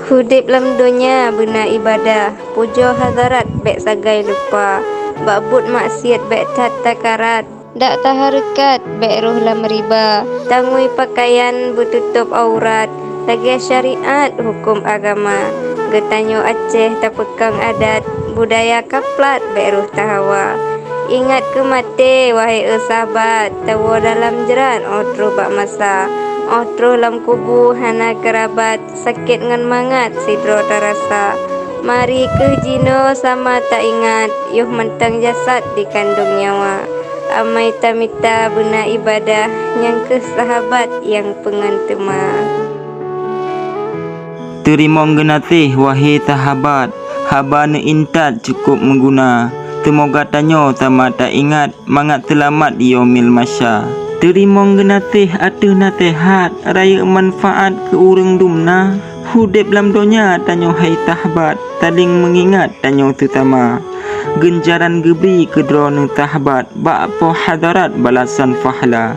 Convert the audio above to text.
Hudip lam dunia bena ibadah, pujo hadarat bek sagai lupa, babut maksiat bek tat takarat, dak taharukat bek roh lam riba, tangui pakaian bututup aurat, lagi syariat hukum agama, getanyo Aceh tapekang adat, budaya kaplat bek roh tahawa. Ingat ke mate wahai sahabat, tawa dalam jeran otro bak masa, otro lam kubu hana kerabat, sakit ngan mangat sidro terasa. Mari ke jino sama tak ingat, yuh mentang jasad dikandung nyawa. Amai tamita bena ibadah, yang ke sahabat yang pengantema. Terima genatih wahai sahabat, haba ne intat cukup mengguna. Semoga tanyo sama tak ingat, mangat selamat di yaumil masya. Terima genatih atuh nasihat, raya manfaat ke urang dumna. Hudip lam donya tanyo hai sahabat, saling mengingat tanyo terutama. Genjaran gebi kedronu sahabat, ba'po hadarat balasan fahla.